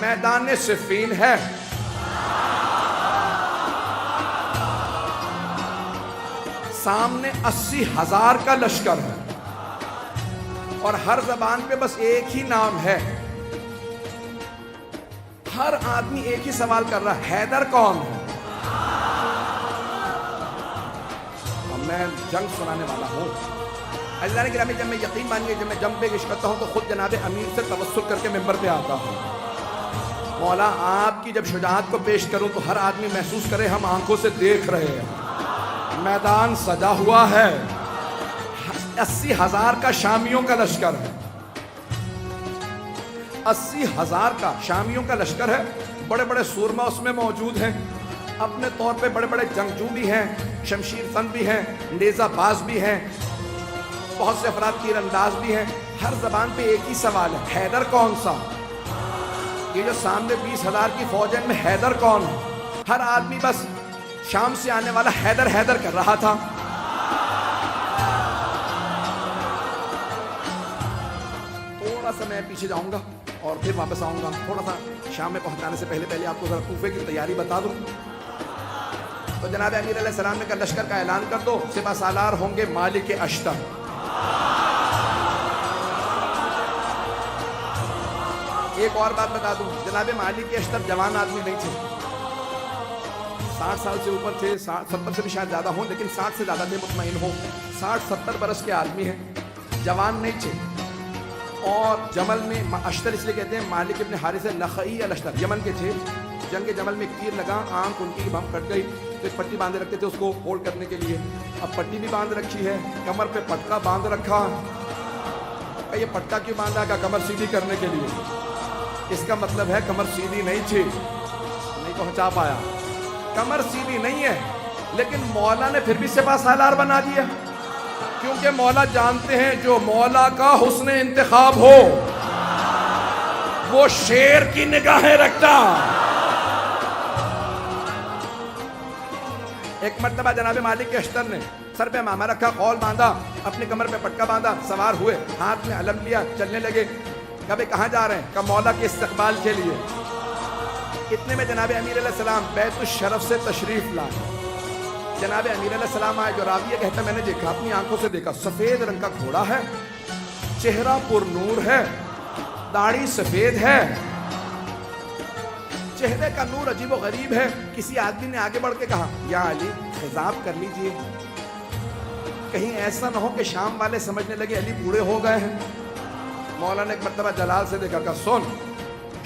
میدان صفین ہے. سامنے 80,000 کا لشکر ہے اور ہر زبان پہ بس ایک ہی نام ہے. ہر آدمی ایک ہی سوال کر رہا ہے, حیدر کون ہے؟ اب میں جنگ سنانے والا ہوں. اللہ نے جب میں یقین مانیے جب میں جنگ پہ عشق کرتا ہوں تو خود جناب امیر سے توسل کر کے ممبر پہ آتا ہوں. مولا آپ کی جب شجاعت کو پیش کروں تو ہر آدمی محسوس کرے ہم آنکھوں سے دیکھ رہے ہیں. میدان سجا ہوا ہے, 80,000 کا شامیوں کا لشکر ہے. 80,000 کا شامیوں کا لشکر ہے. بڑے بڑے سورما اس میں موجود ہیں, اپنے طور پہ بڑے بڑے جنگجو بھی ہیں, شمشیر زن بھی ہیں, نیزہ باز بھی ہیں, بہت سے افراد تیر انداز بھی ہیں. ہر زبان پہ ایک ہی سوال ہے, حیدر کون سا؟ یہ جو سامنے 20,000 کی فوج ہے ان میں حیدر کون ہے؟ ہر آدمی بس شام سے آنے والا حیدر حیدر کر رہا تھا. تھوڑا سا میں پیچھے جاؤں گا اور پھر واپس آؤں گا. تھوڑا سا شام میں پہنچانے سے پہلے آپ کو ذرا کوفے کی تیاری بتا دوں. تو جناب امیر علیہ السلام نے کہا لشکر کا اعلان کر دو, سپہ سالار ہوں گے مالک اشتر. ایک اور بات بتا دوں, جناب مالک اشتر جوان آدمی نہیں تھے, 60 سال سے اوپر تھے, 70 سے بھی شاید زیادہ ہوں, لیکن 60 سے زیادہ تھے مطمئن ہو. 60-70 برس کے آدمی ہیں, جوان نہیں تھے. اور جمل میں اشتر اس لیے کہتے ہیں, مالک ابن حارث نخعی الاشتر یمن کے تھے. جنگ جمل میں ایک تیر لگا, آنکھ ان کی بم کٹ گئی, تو ایک پٹی باندھے رکھتے تھے اس کو ہولڈ کرنے کے لیے. اب پٹی بھی باندھ رکھی ہے, کمر پہ پٹکا باندھ رکھا. یہ پٹکا کیوں باندھا؟ کا کمر سیدھی کرنے کے لیے. اس کا مطلب ہے کمر سیدھی نہیں تھی, نہیں پہنچا پایا. کمر سیدھی نہیں ہے, لیکن مولا نے پھر بھی سپہ سالار بنا دیا, کیونکہ مولا جانتے ہیں جو مولا کا حسن انتخاب ہو وہ شیر کی نگاہیں رکھتا. ایک مرتبہ جناب مالک اشتر نے سر پہ ماما رکھا, خول باندھا, اپنی کمر پہ پٹکا باندھا, سوار ہوئے, ہاتھ میں علم لیا, چلنے لگے. کبھی کہاں جا رہے ہیں؟ کہ مولا کے استقبال کے لیے. اتنے میں جناب امیر علیہ السلام بیت الشرف سے تشریف لائے. جناب امیر علیہ السلام آئے. جو راویہ کہتا ہے میں نے دیکھا, اپنی آنکھوں سے دیکھا, سفید رنگ کا گھوڑا ہے, چہرہ پر نور ہے, داڑھی سفید ہے, چہرے کا نور عجیب و غریب ہے. کسی آدمی نے آگے بڑھ کے کہا یا علی خضاب کر لیجئے, کہیں ایسا نہ ہو کہ شام والے سمجھنے لگے علی بوڑھے ہو گئے ہیں. مولا نے ایک مرتبہ جلال سے دیکھا, کہا سن,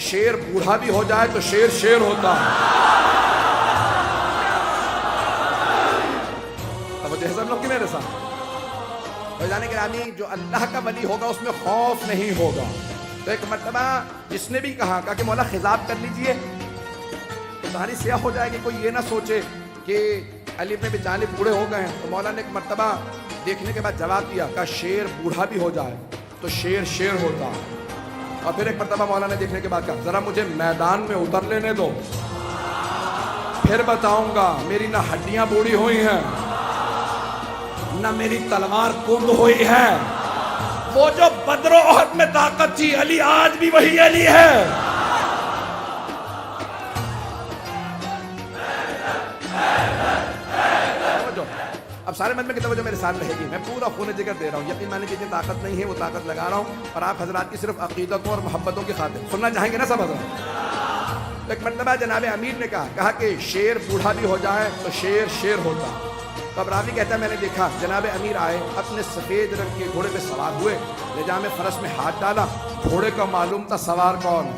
شیر بوڑھا بھی ہو جائے تو شیر شیر ہوتا ہے. توجہ سب لوگ کی میرے ساتھ. جانے گرامی, جو اللہ کا ولی ہوگا اس میں خوف نہیں ہوگا. تو ایک مرتبہ جس نے بھی کہا کہ مولا خضاب کر لیجئے, تو داڑھی سیاہ ہو جائے گی, کوئی یہ نہ سوچے کہ علی میں بھی جانب بوڑھے ہو گئے ہیں. تو مولا نے ایک مرتبہ دیکھنے کے بعد جواب دیا, کہا شیر بوڑھا بھی ہو جائے تو شیر شیر ہوتا. اور پھر ایک مرتبہ مولا نے دیکھنے کے بعد کہا ذرا مجھے میدان میں اتر لینے دو, پھر بتاؤں گا. میری نہ ہڈیاں بوڑھی ہوئی ہیں, نہ میری تلوار کند ہوئی ہے. وہ جو بدر و احد میں طاقت تھی, علی آج بھی وہی علی ہے. اب سارے مجمع کی توجہ میرے ساتھ رہے گی. میں پورا خون جگر دے رہا ہوں. یقین مانے جتنی طاقت نہیں ہے وہ طاقت لگا رہا ہوں, اور آپ حضرات کی صرف عقیدتوں اور محبتوں کی خاطر سننا چاہیں گے نا سب حضرات. ایک مرتبہ جناب امیر نے کہا کہ شیر بوڑھا بھی ہو جائے تو شیر شیر ہوتا. تو اب راوی کہتا ہے میں نے دیکھا جناب امیر آئے, اپنے سفید رنگ کے گھوڑے پہ سوار ہوئے, لجام فرس میں ہاتھ ڈالا. گھوڑے کا معلوم تھا سوار کون,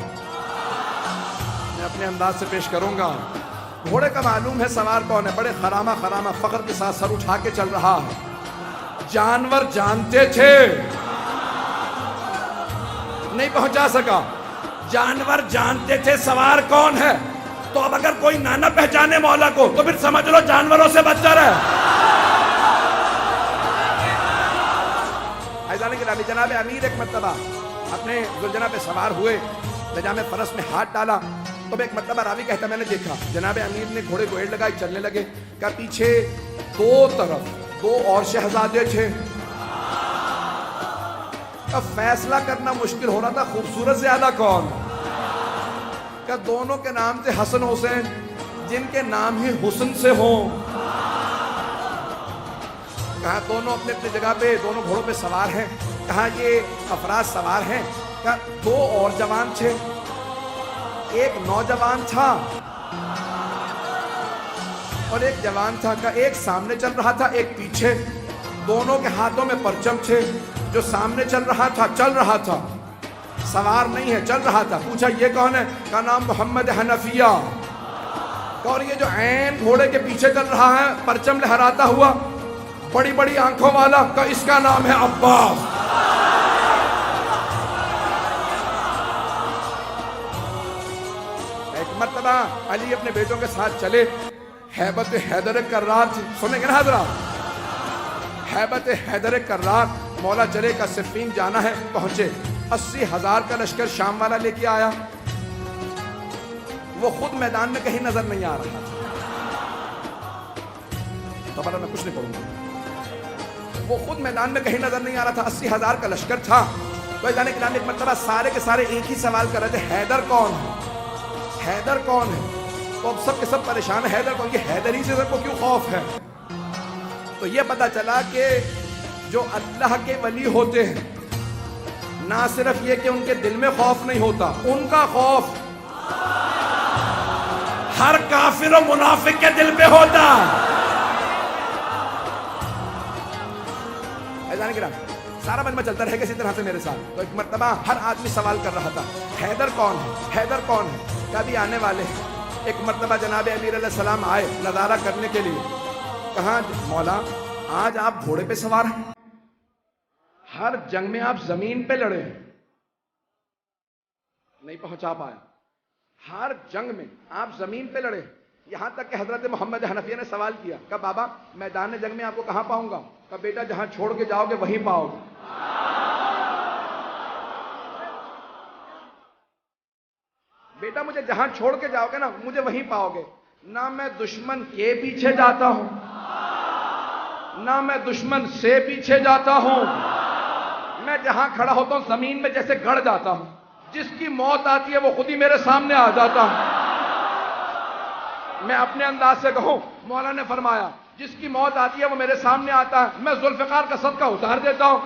میں اپنے انداز سے پیش کروں گا. گھوڑے کا معلوم ہے سوار کون ہے. بڑے خرامہ فخر کے ساتھ سر اٹھا کے چل رہا ہے. جانور جانتے تھے, نہیں پہنچا سکا. جانور جانتے تھے سوار کون ہے. تو اب اگر کوئی نہ پہچانے مولا کو تو پھر سمجھ لو جانوروں سے بدتر ہے. جناب امیر ایک مرتبہ اپنے زلجنہ پہ سوار ہوئے, لجام فرس میں ہاتھ ڈالا. تو ایک مرتبہ راوی کہتا میں نے دیکھا جناب امیر نے گھوڑے کو ایڑ لگائی, چلنے لگے. کہ پیچھے دو طرف 2 اور شہزادے تھے. اب فیصلہ کرنا مشکل ہو رہا تھا خوبصورت زیادہ کون. کہ دونوں کے نام سے حسن حسین، جن کے نام ہی حسن سے ہوں. کہا دونوں اپنے اپنی جگہ پہ دونوں گھوڑوں پہ سوار ہیں. کہا یہ افراد سوار ہیں. کہا دو اور جوان تھے، ایک نوجوان تھا اور ایک جوان تھا. کہا ایک سامنے چل رہا تھا، ایک پیچھے. دونوں کے ہاتھوں میں پرچم تھے. جو سامنے چل رہا تھا سوار نہیں ہے، چل رہا تھا. پوچھا یہ کون ہے؟ کا نام محمد حنفیہ. اور یہ جو عین گھوڑے کے پیچھے چل رہا ہے پرچم لہراتا ہوا، بڑی بڑی آنکھوں والا، کا اس کا نام ہے عباس. ایک مرتبہ علی اپنے بیٹوں کے ساتھ چلے. ہیبت حیدر کرار تھی، سنیں گے نا حضرات؟ ہیبت حیدر کرار. مولا چلے کا صفین جانا ہے. پہنچے. 80,000 کا لشکر شام والا لے کے آیا. وہ خود میدان میں کہیں نظر نہیں آ رہا تھا. دوبارہ میں کچھ نہیں پڑھوں گا. وہ خود میدان میں کہیں نظر نہیں آ رہا تھا. 80,000 کا لشکر تھا. تو جانے کے نام ایک مرتبہ سارے کے سارے ایک ہی سوال کر رہے تھے، حیدر کون ہے؟ حیدر کون ہے؟ تو اب سب کے سب پریشان ہے، حیدر کون؟ یہ حیدر ہی سے سب کو کیوں خوف ہے؟ تو یہ پتا چلا کہ جو اللہ کے ولی ہوتے ہیں، نہ صرف یہ کہ ان کے دل میں خوف نہیں ہوتا، ان کا خوف ہر کافر و منافق کے دل پہ ہوتا. ایزان کرام سارا مجمع چلتا رہے گا اسی طرح سے میرے ساتھ. تو ایک مرتبہ ہر آدمی سوال کر رہا تھا، حیدر کون ہے؟ حیدر کون ہے؟ کبھی آنے والے ہیں. ایک مرتبہ جناب امیر علیہ السلام آئے نظارہ کرنے کے لیے. کہا مولا آج آپ گھوڑے پہ سوار ہیں، ہر جنگ میں آپ زمین پہ لڑے ہیں. نہیں پہنچا پایا. ہر جنگ میں آپ زمین پہ لڑے، یہاں تک کہ حضرت محمد حنفیہ نے سوال کیا کہ بابا میدان جنگ میں آپ کو کہاں پاؤں گا؟ کہ بیٹا جہاں چھوڑ کے جاؤ گے وہیں پاؤ گے. بیٹا مجھے جہاں چھوڑ کے جاؤ گے نا مجھے وہیں پاؤ گے. نہ میں دشمن کے پیچھے جاتا ہوں، نہ میں دشمن سے پیچھے جاتا ہوں. میں جہاں کھڑا ہوتا ہوں زمین میں جیسے گڑ جاتا ہوں. جس کی موت آتی ہے وہ خود ہی میرے سامنے آ جاتا ہوں. میں اپنے انداز سے کہوں، مولا نے فرمایا جس کی موت آتی ہے وہ میرے سامنے آتا ہے، میں ذوالفقار کا صدقہ اتار دیتا ہوں.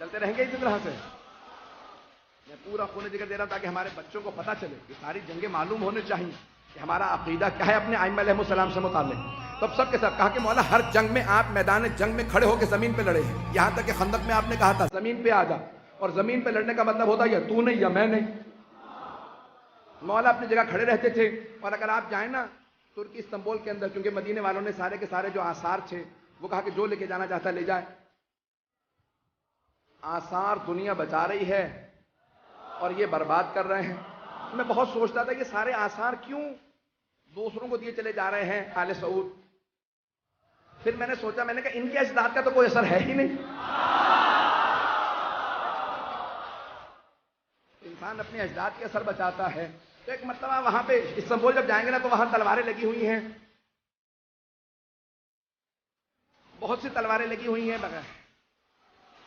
چلتے رہیں گے اسی طرح سے. میں پورا خون جگر دے رہا تاکہ ہمارے بچوں کو پتا چلے کہ ساری جنگیں معلوم ہونے چاہیے کہ ہمارا عقیدہ کیا ہے اپنے ائمہ علیہ السلام سے متعلق. تو سب کے سب کہا کہ مولا ہر جنگ میں آپ میدان جنگ میں کھڑے ہو کے زمین پہ لڑے ہیں. یہاں تک کہ خندق میں آپ نے کہا تھا زمین پہ آ جا. اور زمین پہ لڑنے کا مطلب ہوتا یا تو نہیں یا میں نہیں. مولا اپنی جگہ کھڑے رہتے تھے. اور اگر آپ جائیں نا ترکی استنبول کے اندر، کیونکہ مدینے والوں نے سارے کے سارے جو آثار تھے وہ کہا کہ جو لے کے جانا چاہتا لے جائے. آثار دنیا بچا رہی ہے اور یہ برباد کر رہے ہیں. میں بہت سوچتا تھا یہ سارے آثار کیوں دوسروں کو دیے چلے جا رہے ہیں آل سعود. پھر میں نے سوچا، میں نے کہا ان کے اجداد کا تو کوئی اثر ہے ہی نہیں. انسان اپنے اجداد کے اثر بچاتا ہے. تو ایک مرتبہ وہاں پہ استنبول جب جائیں گے نا تو وہاں تلواریں لگی ہوئی ہیں، بہت سی تلواریں لگی ہوئی ہیں بغیر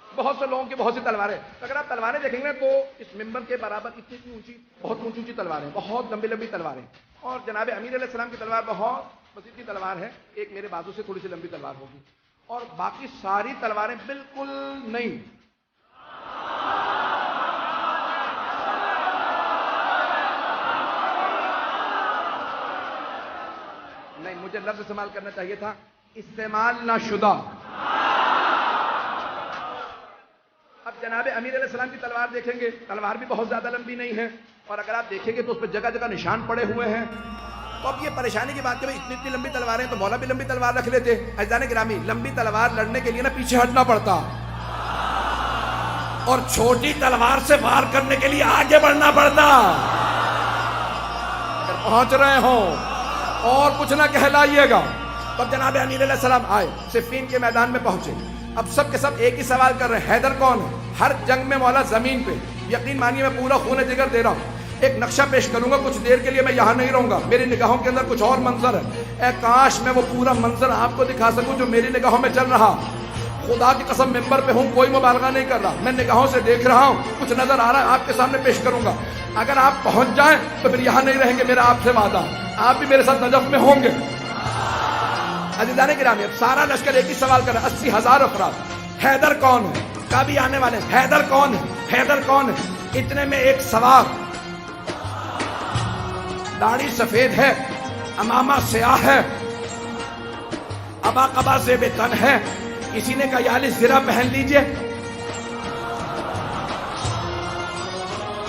بہت سے لوگوں کی بہت سی تلواریں. اگر آپ تلواریں دیکھیں گے تو اس ممبر کے برابر اتنی اونچی، بہت اونچی اونچی تلواریں، بہت لمبی لمبی تلواریں. اور جناب امیر علیہ السلام کی تلوار بہت وسیع کی تلوار ہے، ایک میرے بازو سے تھوڑی سی لمبی تلوار ہوگی. اور باقی ساری تلواریں بالکل نہیں. مجھے لفظ استعمال کرنا چاہیے تھا استعمال نہ شدہ. اب جناب امیر علیہ السلام کی تلوار دیکھیں گے، تلوار بھی بہت زیادہ لمبی نہیں ہے. اور اگر آپ دیکھیں گے تو اس پہ جگہ جگہ نشان پڑے ہوئے ہیں. تو اب یہ پریشانی کی بات ہے، اتنی اتنی لمبی تلواریں تو مولا بھی لمبی تلوار رکھ لیتے. عزیزان گرامی لمبی تلوار لڑنے کے لیے نا پیچھے ہٹنا پڑتا، اور چھوٹی تلوار سے وار کرنے کے لیے آگے بڑھنا پڑتا. اگر پہنچ رہے ہوں اور کچھ نہ کہلائیے گا. تب جناب امیر علیہ السلام آئے، صفین کے میدان میں پہنچے. اب سب کے سب ایک ہی سوال کر رہے ہیں، حیدر کون ہے؟ ہر جنگ میں مولا زمین پہ. یقین مانیے میں پورا خون جگر دے رہا ہوں. ایک نقشہ پیش کروں گا، کچھ دیر کے لیے میں یہاں نہیں رہوں گا، میری نگاہوں کے اندر کچھ اور منظر ہے. اے کاش میں وہ پورا منظر آپ کو دکھا سکوں جو میری نگاہوں میں چل رہا. خدا کی قسم ممبر پہ ہوں، کوئی مبالغہ نہیں کر رہا، میں نگاہوں سے دیکھ رہا ہوں، کچھ نظر آ رہا ہے، آپ کے سامنے پیش کروں گا۔ اگر آپ پہنچ جائیں تو پھر یہاں نہیں رہیں گے، میرا آپ سے وعدہ، آپ بھی میرے ساتھ نجف میں ہوں گے۔ عزیزان گرامی، اب سارا لشکر ایک ہی سوال کر رہا ہے، 80,000 افراد، حیدر کون ہے؟ کبھی آنے والے ہیں، حیدر کون ہے؟ حیدر کون ہے؟ اتنے میں ایک سوال، داڑھی سفید ہے، امامہ سیاہ ہے، ابا قبا زیب تن ہے، کسی نے کہا یالی زرہ پہن لیجئے،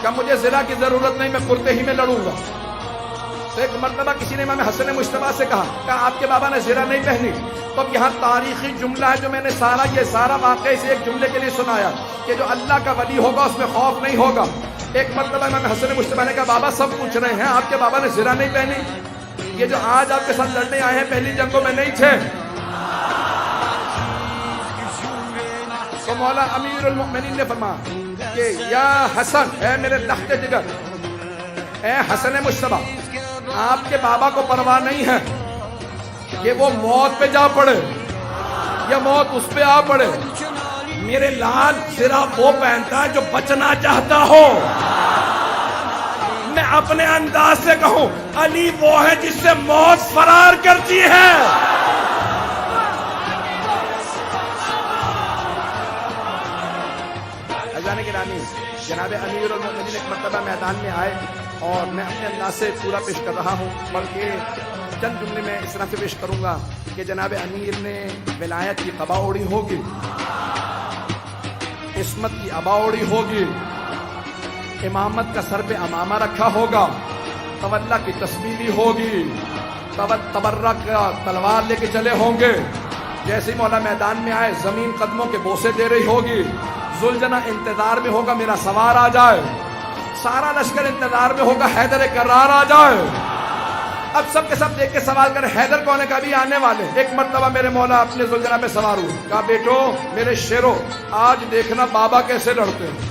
کہ مجھے زرہ کی ضرورت نہیں، میں کرتے ہی میں لڑوں گا۔ تو ایک مرتبہ کسی نے امام حسن مجتبیٰ سے کہا کہ آپ کے بابا نے زرہ نہیں پہنی، تو اب یہاں تاریخی جملہ ہے جو میں نے یہ سارا واقعہ اسے ایک جملے کے لیے سنایا کہ جو اللہ کا ولی ہوگا اس میں خوف نہیں ہوگا۔ ایک مرتبہ امام حسن مجتبیٰ نے کہا بابا سب پوچھ رہے ہیں آپ کے بابا نے زرہ نہیں پہنی، یہ جو آج آپ کے ساتھ لڑنے آئے ہیں پہلی جنگوں میں نہیں تھے۔ تو مولا امیر المؤمنین نے فرمایا کہ یا حسن، اے میرے لخت جگر، اے حسن مجتبیٰ، آپ کے بابا کو پرواہ نہیں ہے کہ وہ موت پہ جا پڑے یا موت اس پہ آ پڑے، میرے لال زرہ وہ پہنتا ہے جو بچنا چاہتا ہو۔ میں اپنے انداز سے کہوں علی وہ ہے جس سے موت فرار کرتی ہے۔ اذان گرامی، جناب امیر المؤمنین ایک مرتبہ میدان میں آئے اور میں اپنے انداز سے پورا پیش کر رہا ہوں، بلکہ چند جملے میں اس طرح سے پیش کروں گا کہ جناب امیر نے ولایت کی قبا اوڑی ہوگی، عصمت کی عبا اوڑی ہوگی، امامت کا سر پہ امامہ رکھا ہوگا، تولہ کی تسبیح بھی ہوگی، تبرک کا تلوار لے کے چلے ہوں گے، جیسے مولا میدان میں آئے زمین قدموں کے بوسے دے رہی ہوگی، ذوالجناح انتظار میں ہوگا میرا سوار آ جائے، سارا لشکر انتظار میں ہوگا حیدر کرار آ جائے۔ اب سب کے سب دیکھ کے سوال کرے حیدر کون ہے؟ کبھی آنے والے۔ ایک مرتبہ میرے مولا اپنے ذوالجناح میں سوار ہوئے، کہا بیٹو میرے شیرو آج دیکھنا بابا کیسے لڑتے ہیں۔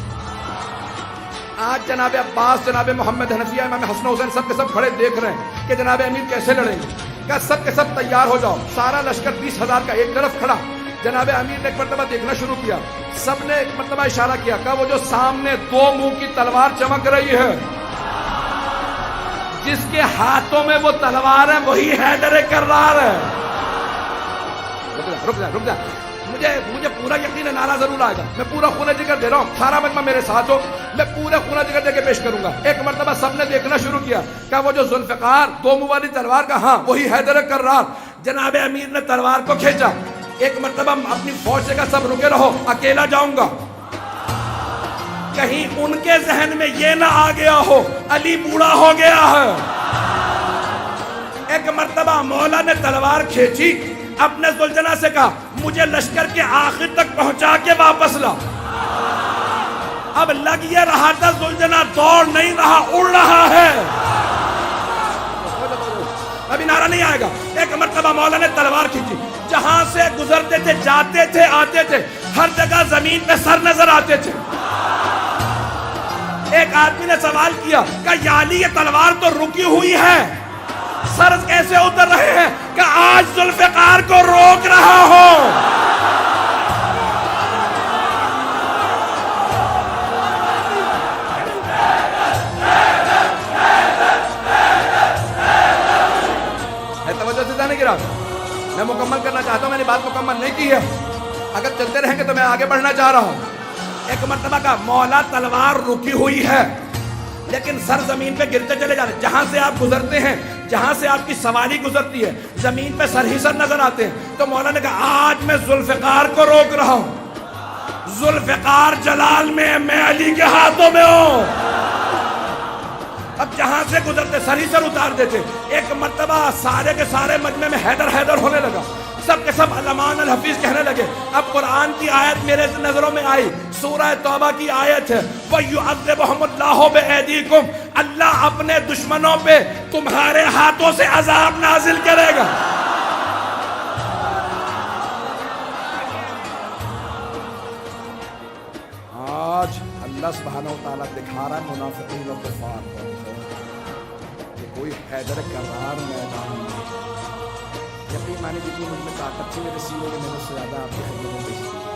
آج جناب عباس، جناب محمد حنفیہ، امام حسن حسین سب کے سب کھڑے دیکھ رہے ہیں کہ جناب امیر کیسے لڑیں گے۔ کہا سب کے سب تیار ہو جاؤ، سارا لشکر 20,000 کا ایک طرف کھڑا، جناب امیر نے ایک مرتبہ دیکھنا شروع کیا، سب نے ایک مرتبہ اشارہ کیا، کہا وہ جو سامنے دو منہ کی تلوار چمک رہی ہے، جس کے ہاتھوں میں وہ تلوار ہے وہی حیدر کرار ہے۔ رک جا مجھے پورا یقین ہے نعرہ ضرور آئے گا، میں پورا خونِ جگر دے رہا ہوں، سارا مجمع میرے ساتھ ہو، میں پورا خونِ جگر دے کے پیش کروں گا۔ ایک مرتبہ سب نے دیکھنا شروع کیا، کہا وہ جو ذوالفقار دو منہ والی تلوار کا، ہاں وہی حیدر کرار۔ جناب امیر نے تلوار کو کھینچا، ایک مرتبہ اپنی فوج سے کہا سب رکے رہو، اکیلا جاؤں گا، کہیں ان کے ذہن میں یہ نہ آ گیا ہو علی بوڑھا ہو گیا ہے۔ ایک مرتبہ مولا نے تلوار کھینچی، اپنے ذوالجناح سے کہا مجھے لشکر کے آخر تک پہنچا کے واپس لا۔ اب لگ یہ رہا تھا ذوالجناح دوڑ نہیں رہا، اڑ رہا ہے، ابھی نعرہ نہیں آئے گا۔ ایک مرتبہ مولا نے تلوار کھینچی، جہاں سے گزرتے تھے، جاتے تھے، آتے تھے، ہر جگہ زمین پہ سر نظر آتے تھے۔ ایک آدمی نے سوال کیا کہ یا علی یہ تلوار تو رکی ہوئی ہے، سر کیسے اتر رہے ہیں؟ کہ آج ذوالفقار کو روک رہا ہو۔ توجہ سے جانے کی رات میں مکمل کرنا چاہتا ہوں، میں نے بات مکمل نہیں کی ہے، اگر چلتے رہیں گے تو میں آگے بڑھنا چاہ رہا ہوں۔ ایک مرتبہ کا مولا تلوار رکی ہوئی ہے لیکن سر زمین پہ گرتے چلے جا رہے، جہاں سے آپ گزرتے ہیں، جہاں سے آپ کی سواری گزرتی ہے، زمین پہ سر ہی سر نظر آتے ہیں۔ تو مولا نے کہا آج میں ذوالفقار کو روک رہا ہوں، ذوالفقار جلال میں علی کے ہاتھوں میں ہوں۔ اب جہاں سے گزرتے سر ہی سر اتار دیتے۔ ایک مرتبہ سارے کے سارے مجمع میں حیدر حیدر ہونے لگا، سب کے سب علمان الحفیظ کہنے لگے۔ اب قرآن کی آیت میرے نظروں میں آئی، سورہ توبہ کی آیت ہے، وَيُعَذِّبُهُمُ اللَّهُ بِأَيْدِيكُمْ، اللہ اپنے دشمنوں پہ تمہارے ہاتھوں سے عذاب نازل کرے گا۔ آج اللہ سبحانہ وتعالیٰ دکھا رہا ہے منافقین و کفار کو کہ کوئی حیدر کرار میدان میں یقین مانی جتنی مجھ میں طاقت تھی میرے سینے میں، میں نے اس سے زیادہ آپ کی خدمت میں پیش کی.